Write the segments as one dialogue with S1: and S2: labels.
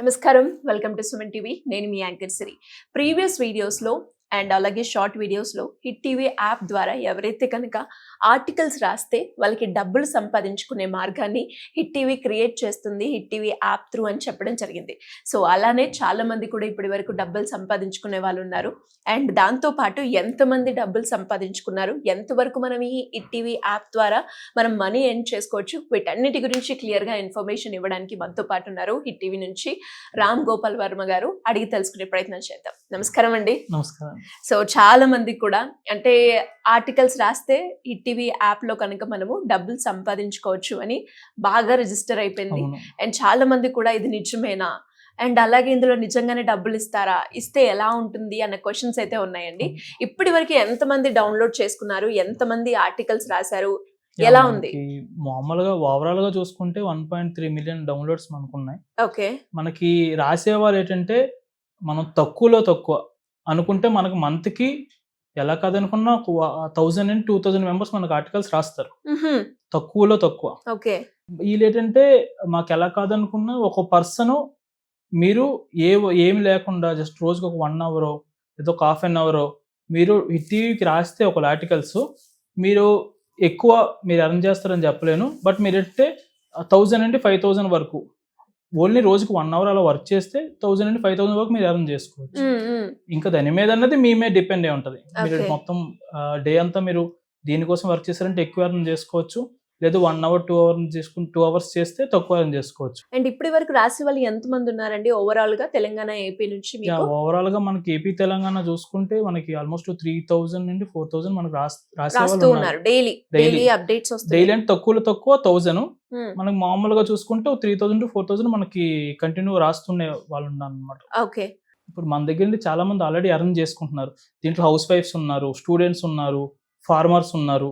S1: నమస్కారం, welcome to Suman TV. నేను మీ anchor సిరి. Previous వీడియోస్లో అండ్ అలాగే షార్ట్ వీడియోస్లో హిట్ టీవీ యాప్ ద్వారా ఎవరైతే కనుక ఆర్టికల్స్ రాస్తే వాళ్ళకి డబ్బులు సంపాదించుకునే మార్గాన్ని హిట్ టీవీ క్రియేట్ చేస్తుంది, హిట్ టీవీ యాప్ త్రూ అని చెప్పడం జరిగింది. సో అలానే చాలామంది కూడా ఇప్పటి వరకు డబ్బులు సంపాదించుకునే వాళ్ళు ఉన్నారు. అండ్ దాంతోపాటు ఎంతమంది డబ్బులు సంపాదించుకున్నారు, ఎంతవరకు మనం ఈ హిట్ టీవీ యాప్ ద్వారా మనం మనీ ఎర్న్ చేసుకోవచ్చు, వీటన్నిటి గురించి క్లియర్గా ఇన్ఫర్మేషన్ ఇవ్వడానికి మనతో పాటు ఉన్నారు హిట్ టీవీ నుంచి రామ్ గోపాల్ వర్మ గారు. అడిగి తెలుసుకునే ప్రయత్నం చేద్దాం. నమస్కారం అండి.
S2: నమస్కారం.
S1: సో చాలా మంది కూడా అంటే ఆర్టికల్స్ రాస్తే హిట్ టీవీ యాప్ లో కనుక మనము డబ్బులు సంపాదించుకోవచ్చు అని బాగా రిజిస్టర్ అయిపోయింది. అండ్ చాలా మంది కూడా ఇది నిజమేనా, అండ్ అలాగే ఇందులో నిజంగానే డబ్బులు ఇస్తారా, ఇస్తే ఎలా ఉంటుంది అన్న క్వశ్చన్స్ అయితే ఉన్నాయండి. ఇప్పటి వరకు ఎంతమంది డౌన్లోడ్ చేసుకున్నారు, ఎంతమంది ఆర్టికల్స్ రాశారు, ఎలా ఉంది?
S2: మామూలుగా ఓవరాల్ గా చూసుకుంటే 1.3 మిలియన్ డౌన్లోడ్స్ మనకున్నాయి.
S1: ఓకే,
S2: మనకి రాసేవాళ్ళు ఏంటంటే మనం తక్కువలో తక్కువ అనుకుంటే మనకు మంత్ కి ఎలా కాదనుకున్నా 1000 నుండి 2000 మెంబర్స్ మనకు ఆర్టికల్స్ రాస్తారు. తక్కువలో తక్కువ.
S1: ఓకే,
S2: వీళ్ళు ఏంటంటే మాకు ఎలా కాదనుకున్నా ఒక పర్సన్ మీరు ఏమి లేకుండా జస్ట్ రోజుకి ఒక 1 అవర్ లేదా ఒక హాఫ్ అన్ అవర్ మీరు టీవీకి రాస్తే ఒక ఆర్టికల్స్ మీరు ఎక్కువ మీరు ఎర్న్ చేస్తారని చెప్పలేను. బట్ మీరంటే 1000 నుండి 5000 వరకు ఓన్లీ రోజుకి 1 అవర్ అలా వర్క్ చేస్తే 1000 నుండి 5000 వరకు మీరు ఎర్న్ చేసుకోవచ్చు. ఇంకా దాని మీద అన్నది మీ మీద డిపెండ్ అయి ఉంటుంది. మీరు మొత్తం డే అంతా మీరు దీనికోసం వర్క్ చేశారంటే ఎక్కువ ఎర్న్ చేసుకోవచ్చు, లేదు 1 అవర్ 2 అవర్ చేసుకుని 2 అవర్స్ చేస్తే తక్కువ ఎర్న్ చేసుకోవచ్చు.
S1: అండ్ ఇప్పటి వరకు రాసే వాళ్ళు ఎంతమంది ఉన్నారండి ఓవరాల్ గా తెలంగాణ ఏపీ నుంచి?
S2: ఓవరాల్ గా మనకి ఏపీ తెలంగాణ చూసుకుంటే మనకి ఆల్మోస్ట్ 3000 నుండి 4000 మనకు
S1: రాస్తూ ఉన్నారు. డైలీ అప్డేట్స్ వస్తాయి.
S2: డైలీ అంటే తక్కువ 1000. మనకి మామూలుగా చూసుకుంటే 3000 to 4000 మనకి కంటిన్యూ రాస్తుండే వాళ్ళు ఉన్నారు అనమాట.
S1: ఓకే,
S2: ఇప్పుడు మన దగ్గర నుండి చాలా మంది ఆల్రెడీ ఎర్న్ చేసుకుంటున్నారు. దీంట్లో హౌస్ వైఫ్స్ ఉన్నారు, స్టూడెంట్స్ ఉన్నారు, ఫార్మర్స్ ఉన్నారు.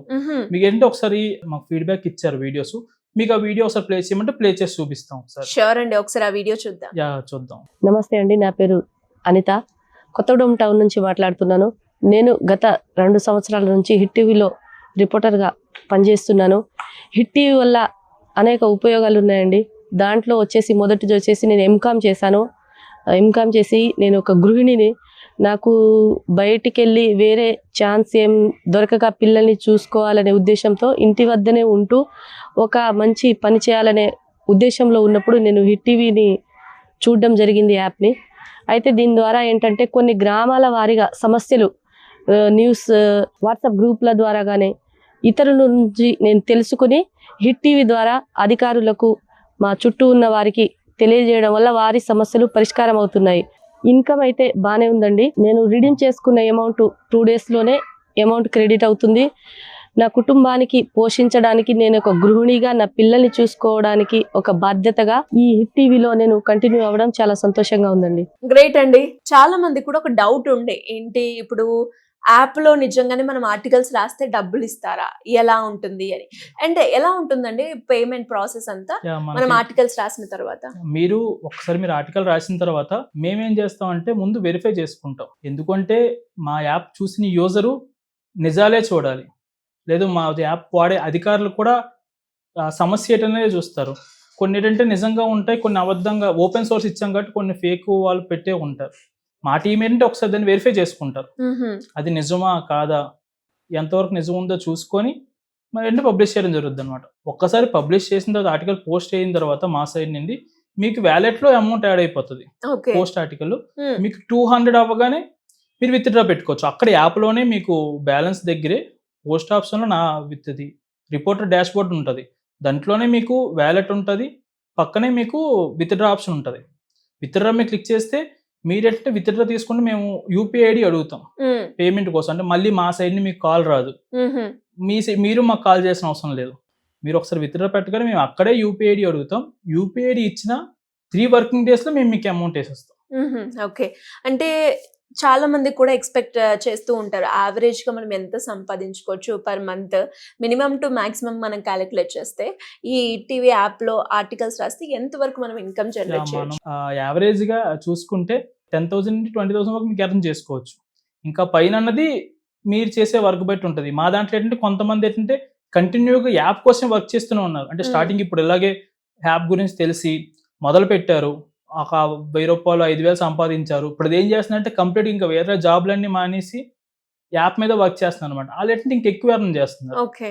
S2: మీకు ఏంటంటే ఒకసారి మాకు ఫీడ్బ్యాక్ ఇచ్చారు వీడియోస్, మీకు ఆ వీడియో ఒకసారి ప్లే చేయమంటే ప్లే చేసి చూపిస్తాం. ఒకసారి
S1: షూర్ అండి, ఒకసారి ఆ వీడియో చూద్దాం.
S2: చూద్దాం.
S3: నమస్తే అండి, నా పేరు అనిత, కొత్తగూడెం టౌన్ నుంచి మాట్లాడుతున్నాను. నేను గత 2 సంవత్సరాల నుంచి హిట్ టీవీలో రిపోర్టర్గా పనిచేస్తున్నాను. హిట్ టీవీ వల్ల అనేక ఉపయోగాలు ఉన్నాయండి. దాంట్లో మొదటిది వచ్చేసి నేను ఎంకామ్ చేశాను. ఎంకామ్ చేసి నేను ఒక గృహిణిని. నాకు బయటికి వెళ్ళి వేరే ఛాన్స్ ఏం దొరకక పిల్లల్ని చూసుకోవాలనే ఉద్దేశంతో ఇంటి వద్దనే ఉంటూ ఒక మంచి పని చేయాలనే ఉద్దేశంలో ఉన్నప్పుడు నేను హిట్ టీవీని చూడడం జరిగింది, యాప్ని. అయితే దీని ద్వారా ఏంటంటే కొన్ని గ్రామాల వారీగా సమస్యలు న్యూస్ వాట్సాప్ గ్రూప్ల ద్వారా కానీ ఇతరుల నుంచి నేను తెలుసుకుని హిట్ టీవీ ద్వారా అధికారులకు మా చుట్టూ ఉన్న వారికి తెలియజేయడం వల్ల వారి సమస్యలు పరిష్కారం అవుతున్నాయి. ఇన్కమ్ అయితే బాగానే ఉందండి. నేను రిడీమ్ చేసుకున్న అమౌంట్ 2 డేస్లోనే అమౌంట్ క్రెడిట్ అవుతుంది. నా కుటుంబానికి పోషించడానికి, నేను ఒక గృహిణిగా నా పిల్లల్ని చూసుకోవడానికి ఒక బాధ్యతగా ఈ హిట్ టీవీలో నేను కంటిన్యూ అవ్వడం చాలా సంతోషంగా ఉందండి.
S1: గ్రేట్ అండి. చాలా మంది కూడా ఒక డౌట్ ఉండే, ఏంటి ఇప్పుడు యాప్ లో నిజంగానే మనం ఆర్టికల్స్ రాస్తే డబ్బులు ఇస్తారా, ఎలా ఉంటుంది అని. అండ్ ఎలా ఉంటుందండి పేమెంట్ ప్రాసెస్ అంతా మనం ఆర్టికల్స్ రాసిన తర్వాత?
S2: మీరు ఆర్టికల్ రాసిన తర్వాత మేమేం చేస్తామంటే ముందు వెరిఫై చేసుకుంటాం. ఎందుకంటే మా యాప్ చూసిన యూజరు నిజాలే చూడాలి, లేదు మా యాప్ వాడే అధికారులు కూడా సమస్య ఏంటనేది చూస్తారు. కొన్ని ఏంటంటే నిజంగా ఉంటాయి, కొన్ని అబద్ధంగా ఓపెన్ సోర్స్ ఇచ్చాం కాబట్టి కొన్ని ఫేక్ వాళ్ళు పెట్టే ఉంటారు. మా టీం ఏంటంటే ఒకసారి దాన్ని వెరిఫై చేసుకుంటారు, అది నిజమా కాదా, ఎంతవరకు నిజం ఉందో చూసుకొని మరి ఏంటంటే పబ్లిష్ చేయడం జరుగుతుంది అనమాట. ఒక్కసారి పబ్లిష్ చేసిన తర్వాత ఆర్టికల్ పోస్ట్ అయిన తర్వాత మా సైడ్ నుండి మీకు వ్యాలెట్ లో అమౌంట్ యాడ్ అయిపోతుంది. పోస్ట్ ఆర్టికల్ మీకు 200 అవ్వగానే మీరు విత్డ్రా పెట్టుకోవచ్చు. అక్కడ యాప్ లోనే మీకు బ్యాలెన్స్ దగ్గరే పోస్ట్ ఆప్షన్ లో రిపోర్టర్ డాష్ బోర్డ్ ఉంటుంది, దాంట్లోనే మీకు వ్యాలెట్ ఉంటుంది, పక్కనే మీకు విత్డ్రా ఆప్షన్ ఉంటుంది. విత్డ్రా మీద క్లిక్ చేస్తే మీరేంటే విత్డ్రా తీసుకుంటే మేము యూపీఐ ఐడి అడుగుతాం పేమెంట్ కోసం. అంటే మళ్ళీ మా సైడ్ ని మీకు కాల్ రాదు, మీరు మాకు కాల్ చేసిన అవసరం లేదు. మీరు ఒకసారి విత్డ్రా పెట్టగానే మేము అక్కడే యూపీఐ ఐడి అడుగుతాం. యూపీఐ ఐడి ఇచ్చిన 3 వర్కింగ్ డేస్ లో మేము మీకు అమౌంట్ వేసేస్తాం.
S1: ఓకే, అంటే చాలా మంది కూడా ఎక్స్పెక్ట్ చేస్తూ ఉంటారు యావరేజ్ గా మనం ఎంత సంపాదించుకోవచ్చు per month, minimum to maximum మనం క్యాలిక్యులేట్ చేస్తే ఈ టీవీ యాప్ లో ఆర్టికల్స్ రాస్తే ఎంత వరకు మనం ఇన్కమ్ జనరేట్ చేయొచ్చు?
S2: యావరేజ్ గా చూసుకుంటే 10,000 నుండి 20,000 వరకు మీకు ఎర్న్ చేసుకోవచ్చు. ఇంకా పైన అన్నది మీరు చేసే వర్క్ బట్టి ఉంటుంది. మా దాంట్లో ఏంటంటే కొంతమంది ఏంటంటే కంటిన్యూగా యాప్ కోసం వర్క్ చేస్తూనే ఉన్నారు. అంటే స్టార్టింగ్ ఇప్పుడు ఇలాగే యాప్ గురించి తెలిసి మొదలు పెట్టారు, ఒక 1000 రూపాయలు 5000 సంపాదించారు. ఇప్పుడు ఏం చేస్తున్నారంటే కంప్లీట్ ఇంకా వేరే జాబ్లన్నీ మానేసి యాప్ మీద వర్క్ చేస్తున్నారు అనమాట. వాళ్ళు ఏంటంటే ఇంకెక్కువ ఎర్న్ చేస్తున్నారు.
S1: ఓకే.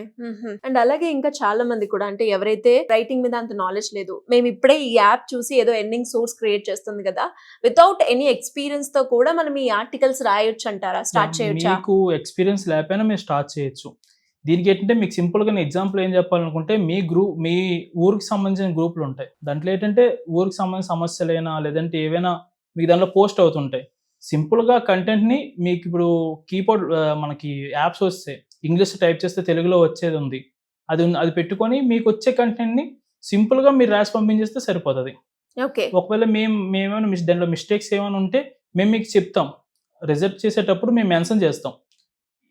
S1: అండ్ అలాగే ఇంకా చాలా మంది కూడా అంటే ఎవరైతే రైటింగ్ మీద అంత నాలెడ్జ్ లేదు, మేము ఇప్పుడే ఈ యాప్ చూసి ఏదో ఎర్నింగ్ సోర్స్ క్రియేట్ చేస్తుంది కదా, వితౌట్ ఎనీ ఎక్స్పీరియన్స్ తో కూడా మనం ఈ ఆర్టికల్స్ రాయొచ్చు అంటారా? స్టార్ట్ చేయొచ్చా?
S2: మీకు ఎక్స్పీరియన్స్ లేకపోయినా మీరు స్టార్ట్ చేయొచ్చు. దీనికి ఏంటంటే మీకు సింపుల్గా ఎగ్జాంపుల్ ఏం చెప్పాలనుకుంటే మీ ఊరికి సంబంధించిన గ్రూపులు ఉంటాయి. దాంట్లో ఏంటంటే ఊరికి సంబంధించిన సమస్యలైనా లేదంటే ఏవైనా మీకు దాంట్లో పోస్ట్ అవుతుంటాయి. సింపుల్గా కంటెంట్ని మీకు ఇప్పుడు కీబోర్డ్ మనకి యాప్స్ వస్తే ఇంగ్లీష్ టైప్ చేస్తే తెలుగులో వచ్చేది ఉంది. అది పెట్టుకొని మీకు వచ్చే కంటెంట్ని సింపుల్గా మీరు రాసి పంపించేస్తే సరిపోతుంది.
S1: ఓకే.
S2: ఒకవేళ మేమేమైనా దాంట్లో మిస్టేక్స్ ఏమైనా ఉంటే మేము మీకు చెప్తాం. రిజల్ట్ చేసేటప్పుడు మేము మెన్షన్ చేస్తాం.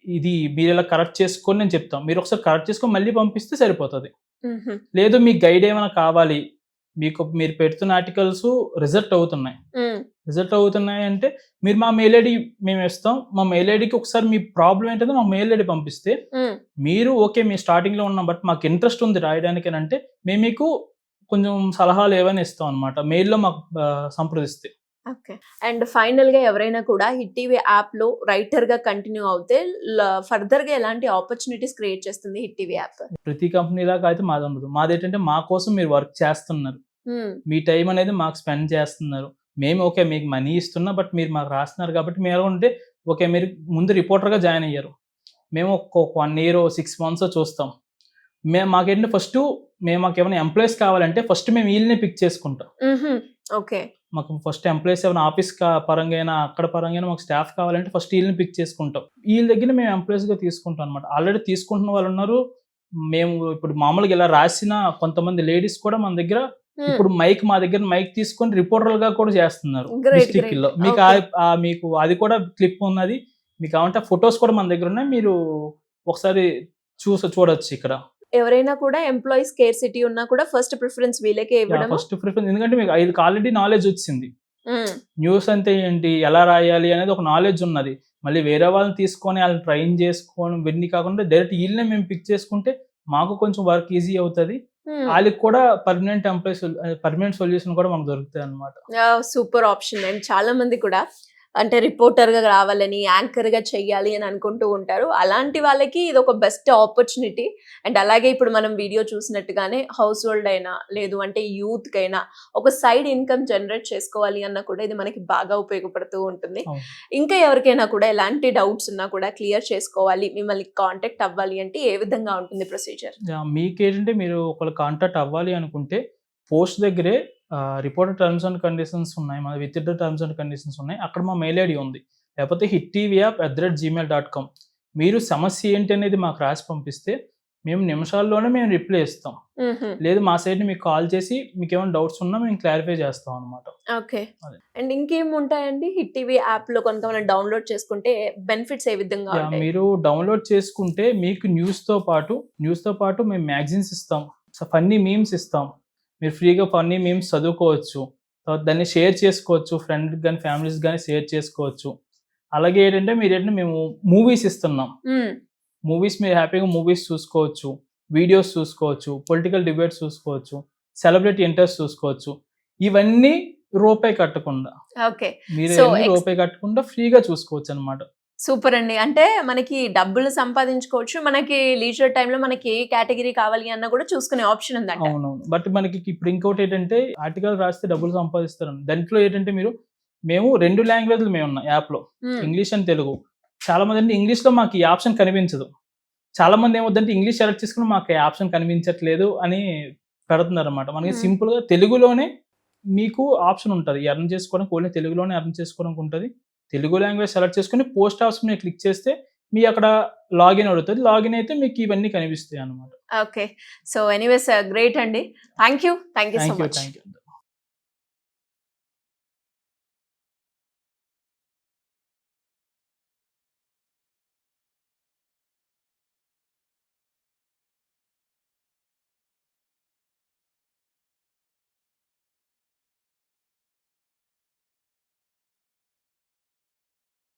S2: ఇది మీరు ఇలా కరెక్ట్ చేసుకొని నేను చెప్తాం. మీరు ఒకసారి కరెక్ట్ చేసుకొని మళ్ళీ పంపిస్తే సరిపోతుంది. లేదు మీకు గైడ్ ఏమైనా కావాలి, మీరు పెడుతున్న ఆర్టికల్స్ రిజల్ట్ అవుతున్నాయి అంటే మీరు మా మెయిల్ ఐడి మేము ఇస్తాం. మా మెయిల్ ఐడికి ఒకసారి మీ ప్రాబ్లం ఏంటంటే మా మెయిల్ ఐడి పంపిస్తే మీరు ఓకే మీ స్టార్టింగ్ లో ఉన్నాం బట్ మాకు ఇంట్రెస్ట్ ఉంది రాయడానికి అని అంటే మేము మీకు కొంచెం సలహాలు ఏమైనా ఇస్తాం అనమాట మెయిల్లో మాకు సంప్రదిస్తే.
S1: ఓకే. అండ్ ఫైనల్ గా ఎవరైనా కూడా హిట్ టీవీ యాప్ లో రైటర్ గా కంటిన్యూ అవుతే ఫర్దర్ గా ఎలాంటి ఆపర్చునిటీస్ క్రియేట్ చేస్తుంది హిట్ టీవీ యాప్?
S2: ప్రతి కంపెనీ లాగా అయితే మాది ఉండదు. మాది ఏంటంటే మా కోసం మీరు వర్క్ చేస్తున్నారు, మీ టైం అనేది మాకు స్పెండ్ చేస్తున్నారు. మేము ఓకే మీకు మనీ ఇస్తున్నా బట్ మీరు మాకు రాస్తున్నారు కాబట్టి మేము ఎలా ఉంటే ఓకే మీరు ముందు రిపోర్టర్గా జాయిన్ అయ్యారు, మేము ఒక 1 year 6 months చూస్తాం. మాకేంటంటే ఫస్ట్ మాకు ఏమైనా ఎంప్లాయీస్ కావాలంటే ఫస్ట్ మేము వీళ్ళని పిక్ చేసుకుంటాం.
S1: ఓకే.
S2: మాకు ఫస్ట్ ఎంప్లాయీస్ ఏమైనా ఆఫీస్ పరంగా అయినా అక్కడ పరంగా అయినా మాకు స్టాఫ్ కావాలంటే ఫస్ట్ వీళ్ళని పిక్ చేసుకుంటాం. వీళ్ళ దగ్గర మేము ఎంప్లాయీస్గా తీసుకుంటాం అనమాట. ఆల్రెడీ తీసుకుంటున్న వాళ్ళు ఉన్నారు. మేము ఇప్పుడు మామూలుగా ఇలా రాసిన కొంతమంది లేడీస్ కూడా మన దగ్గర ఇప్పుడు మా దగ్గర మైక్ తీసుకొని రిపోర్టర్లుగా కూడా చేస్తున్నారు డిస్ట్రిక్ట్ లో. మీకు అది కూడా క్లిప్ ఉన్నది, మీకు కావాలంటే ఫొటోస్ కూడా మన దగ్గర ఉన్నాయి, మీరు ఒకసారి చూడొచ్చు. ఇక్కడ
S1: ఎవరైనా కూడా ఎంప్లాయీస్ కేర్ సిటీ ఉన్నా కూడా ఫస్ట్ ప్రిఫరెన్స్ వీళ్ళకే ఇవ్వడం.
S2: ఫస్ట్ ప్రిఫరెన్స్ ఎందుకంటే మీకు ఇది ఆల్రెడీ నాలెడ్జ్ వచ్చింది. న్యూస్ అంటే ఏంటి, ఎలా రాయాలి అనేది ఒక నాలెడ్జ్ ఉన్నది. మళ్ళీ వేరే వాళ్ళని తీసుకొని వాళ్ళని ట్రైన్ చేసుకోవడం ఇవన్నీ కాకుండా డైరెక్ట్ వీళ్ళనే మేము పిక్ చేసుకుంటే మాకు కొంచెం వర్క్ ఈజీ అవుతుంది. వాళ్ళకి కూడా పర్మనెంట్ సొల్యూషన్ కూడా మనకు దొరుకుతాయి అన్నమాట.
S1: Super option. అండ్ చాలా మంది కూడా అంటే రిపోర్టర్ గా రావాలని, యాంకర్ గా చెయ్యాలి అని అనుకుంటూ ఉంటారు. అలాంటి వాళ్ళకి ఇది ఒక బెస్ట్ ఆపర్చునిటీ. అండ్ అలాగే ఇప్పుడు మనం వీడియో చూసినట్టుగానే హౌస్ హోల్డ్ అయినా లేదు అంటే యూత్ కైనా ఒక సైడ్ ఇన్కమ్ జనరేట్ చేసుకోవాలి అన్న కూడా ఇది మనకి బాగా ఉపయోగపడుతూ ఉంటుంది. ఇంకా ఎవరికైనా కూడా ఎలాంటి డౌట్స్ ఉన్నా కూడా క్లియర్ చేసుకోవాలి, మిమ్మల్ని కాంటాక్ట్ అవ్వాలి అంటే ఏ విధంగా ఉంటుంది ప్రొసీజర్?
S2: మీకేంటంటే మీరు ఒకళ్ళు కాంటాక్ట్ అవ్వాలి అనుకుంటే పోస్ట్ దగ్గరే రిపోర్టెడ్ టర్మ్స్ అండ్ కండిషన్స్ ఉన్నాయి, మన with the terms and conditions ఉన్నాయి. అక్కడ మా మెయిల్ ఐడి ఉంది. లేకపోతే hittv@gmail.com మీరు సమస్య ఏంటి అనేది మాకు రాసి పంపిస్తే మేము నిమిషాల్లోనే మేము రిప్లై ఇస్తాం. లేదు మా సైడ్ మీకు కాల్ చేసి మీకు ఏమైనా డౌట్స్ ఉన్నా మేము క్లారిఫై చేస్తాం అనమాట.
S1: ఓకే. అండ్ ఇంకేం ఉంటాయండి హిట్ టీవీ యాప్ లో కనుక మనం డౌన్లోడ్ చేసుకుంటే బెనిఫిట్స్ ఏ విధంగా ఉంటాయి?
S2: మీరు డౌన్లోడ్ చేసుకుంటే మీకు న్యూస్ తో పాటు మేము మ్యాగజైన్స్ ఇస్తాం, ఫన్నీ మీమ్స్ ఇస్తాం. మీరు ఫ్రీగా ఫన్నీ మీమ్స్ చదువుకోవచ్చు, తర్వాత దాన్ని షేర్ చేసుకోవచ్చు, ఫ్రెండ్ కానీ ఫ్యామిలీస్ కానీ షేర్ చేసుకోవచ్చు. అలాగే ఏంటంటే మేము మూవీస్ ఇస్తున్నాం. మూవీస్ మీరు హ్యాపీగా మూవీస్ చూసుకోవచ్చు, వీడియోస్ చూసుకోవచ్చు, పొలిటికల్ డిబేట్స్ చూసుకోవచ్చు, సెలబ్రిటీ ఇంటర్వ్యూస్ చూసుకోవచ్చు. ఇవన్నీ రూపాయి కట్టకుండా, మీరు రూపాయి కట్టకుండా ఫ్రీగా చూసుకోవచ్చు అనమాట.
S1: సూపర్ అండి. అంటే మనకి డబ్బులు సంపాదించుకోవచ్చు, మనకి లీజర్ టైంలో మనకి ఏ కేటగిరీ కావాలి అన్న కూడా చూసుకునే ఆప్షన్ ఉంది.
S2: అవును. బట్ మనకి ఇప్పుడు ఇంకోటి ఏంటంటే ఆర్టికల్ రాస్తే డబ్బులు సంపాదిస్తారు. దాంట్లో ఏంటంటే మేము 2 లాంగ్వేజ్లు మేము ఉన్నాం యాప్ లో, ఇంగ్లీష్ అండ్ తెలుగు. చాలా మంది అంటే ఇంగ్లీష్ లో మాకు ఈ ఆప్షన్ కనిపించదు. చాలా మంది ఏమవుతుందంటే ఇంగ్లీష్ సెలెక్ట్ చేసుకుని మాకు ఈ ఆప్షన్ కనిపించట్లేదు అని పెడుతున్నారు అనమాట. మనకి సింపుల్ గా తెలుగులోనే మీకు ఆప్షన్ ఉంటుంది ఎర్న్ చేసుకోవడానికి, ఓన్లీ తెలుగులోనే ఎర్న్ చేసుకోవడానికి ఉంటుంది. తెలుగు లాంగ్వేజ్ సెలెక్ట్ చేసుకుని పోస్ట్ ఆప్షన్ మీద క్లిక్ చేస్తే మీ అక్కడ లాగిన్ అవుతుంది. లాగిన్ అయితే మీకు ఇవన్నీ కనిపిస్తాయి అన్నమాట.
S1: ఓకే. సో ఎనీవేస్ గ్రేట్ అండి. Thank you so much.